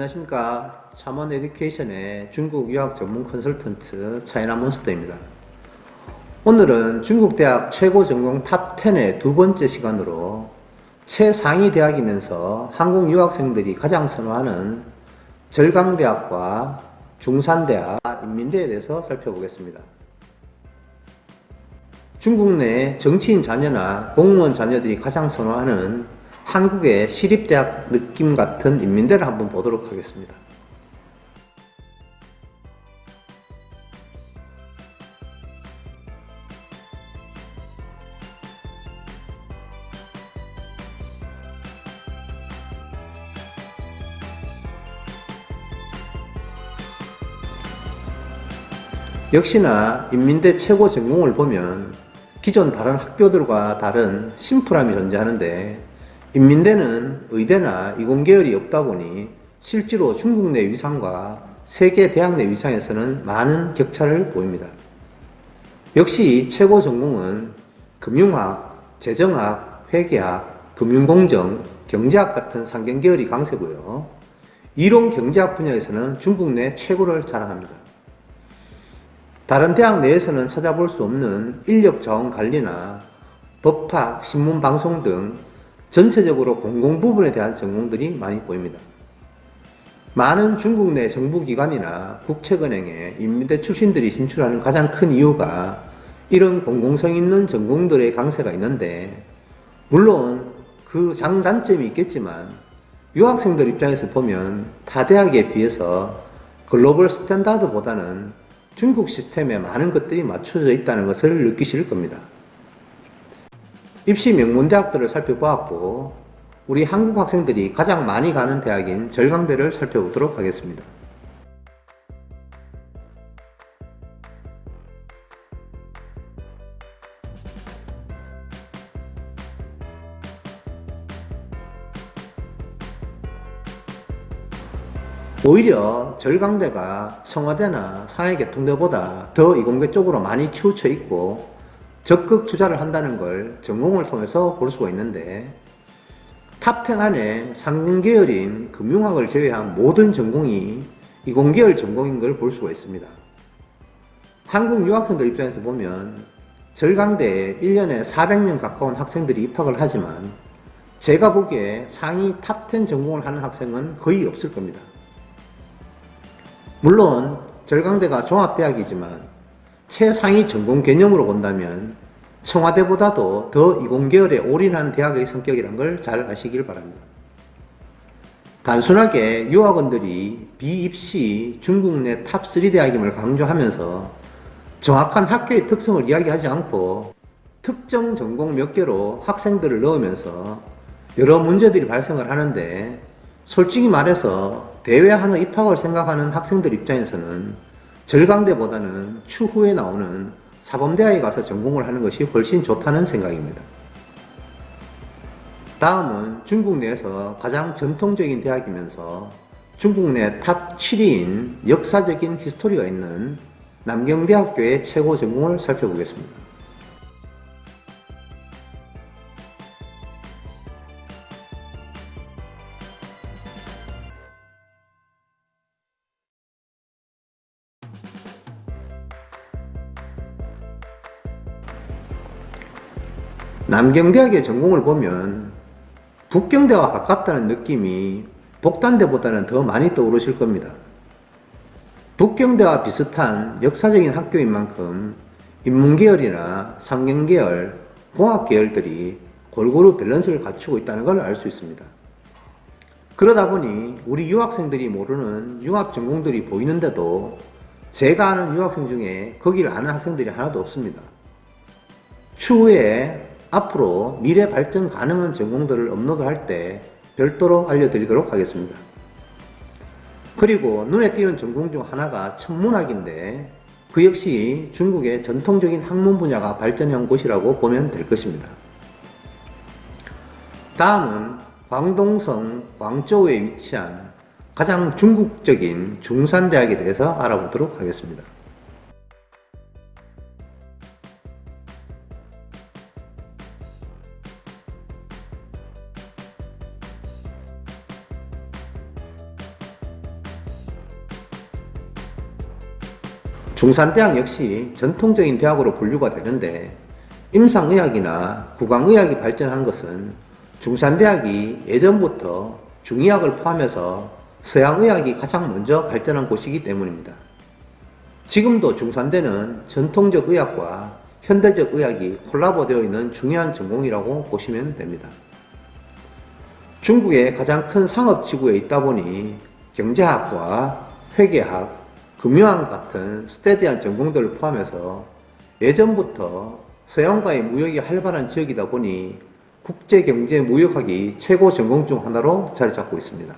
안녕하십니까. 참원 에듀케이션의 중국 유학 전문 컨설턴트 차이나몬스터입니다. 오늘은 중국 대학 최고 전공 탑10의 두 번째 시간으로 최상위 대학이면서 한국 유학생들이 가장 선호하는 절강대학과 중산대학, 인민대에 대해서 살펴보겠습니다. 중국 내 정치인 자녀나 공무원 자녀들이 가장 선호하는 한국의 시립대학 느낌 같은 인민대를 한번 보도록 하겠습니다. 역시나 인민대 최고 전공을 보면 기존 다른 학교들과 다른 심플함이 존재하는데, 인민대는 의대나 이공계열이 없다 보니 실제로 중국 내 위상과 세계 대학 내 위상에서는 많은 격차를 보입니다. 역시 최고 전공은 금융학, 재정학, 회계학, 금융공정, 경제학 같은 상경계열이 강세고요. 이론 경제학 분야에서는 중국 내 최고를 자랑합니다. 다른 대학 내에서는 찾아볼 수 없는 인력 자원 관리나 법학, 신문 방송 등 전체적으로 공공 부분에 대한 전공들이 많이 보입니다. 많은 중국 내 정부기관이나 국책은행에 인민대 출신들이 진출하는 가장 큰 이유가 이런 공공성 있는 전공들의 강세가 있는데, 물론 그 장단점이 있겠지만 유학생들 입장에서 보면 타 대학에 비해서 글로벌 스탠다드보다는 중국 시스템에 많은 것들이 맞춰져 있다는 것을 느끼실 겁니다. 입시 명문대학들을 살펴보았고, 우리 한국 학생들이 가장 많이 가는 대학인 절강대를 살펴보도록 하겠습니다. 오히려 절강대가 청와대나 상해계통대보다 더 이공계 쪽으로 많이 치우쳐 있고 적극 투자를 한다는 걸 전공을 통해서 볼 수가 있는데, 탑10 안에 상경계열인 금융학을 제외한 모든 전공이 이공계열 전공인 걸 볼 수가 있습니다. 한국 유학생들 입장에서 보면 절강대에 1년에 400명 가까운 학생들이 입학을 하지만 제가 보기에 상위 탑10 전공을 하는 학생은 거의 없을 겁니다. 물론 절강대가 종합대학이지만 최상위 전공 개념으로 본다면 청와대보다도 더 이공계열에 올인한 대학의 성격이란 걸 잘 아시길 바랍니다. 단순하게 유학원들이 비입시 중국 내 탑3 대학임을 강조하면서 정확한 학교의 특성을 이야기하지 않고 특정 전공 몇 개로 학생들을 넣으면서 여러 문제들이 발생을 하는데, 솔직히 말해서 대외하는 입학을 생각하는 학생들 입장에서는 절강대보다는 추후에 나오는 사범대학에 가서 전공을 하는 것이 훨씬 좋다는 생각입니다. 다음은 중국 내에서 가장 전통적인 대학이면서 중국 내 탑 7위인 역사적인 히스토리가 있는 남경대학교의 최고 전공을 살펴보겠습니다. 남경대학의 전공을 보면 북경대와 가깝다는 느낌이 복단대보다는 더 많이 떠오르실 겁니다. 북경대와 비슷한 역사적인 학교인 만큼 인문계열이나 상경계열, 공학계열들이 골고루 밸런스를 갖추고 있다는 걸 알 수 있습니다. 그러다 보니 우리 유학생들이 모르는 융합 전공들이 보이는데도 제가 아는 유학생 중에 거기를 아는 학생들이 하나도 없습니다. 추후에 앞으로 미래 발전 가능한 전공들을 업로드할 때 별도로 알려드리도록 하겠습니다. 그리고 눈에 띄는 전공 중 하나가 천문학인데, 그 역시 중국의 전통적인 학문 분야가 발전한 곳이라고 보면 될 것입니다. 다음은 광동성 광저우에 위치한 가장 중국적인 중산대학에 대해서 알아보도록 하겠습니다. 중산대학 역시 전통적인 대학으로 분류가 되는데 임상의학이나 구강의학이 발전한 것은 중산대학이 예전부터 중의학을 포함해서 서양의학이 가장 먼저 발전한 곳이기 때문입니다. 지금도 중산대는 전통적 의학과 현대적 의학이 콜라보되어 있는 중요한 전공이라고 보시면 됩니다. 중국의 가장 큰 상업지구에 있다 보니 경제학과 회계학, 금융학 같은 스테디한 전공들을 포함해서 예전부터 서양과의 무역이 활발한 지역이다 보니 국제경제무역학이 최고 전공 중 하나로 자리 잡고 있습니다.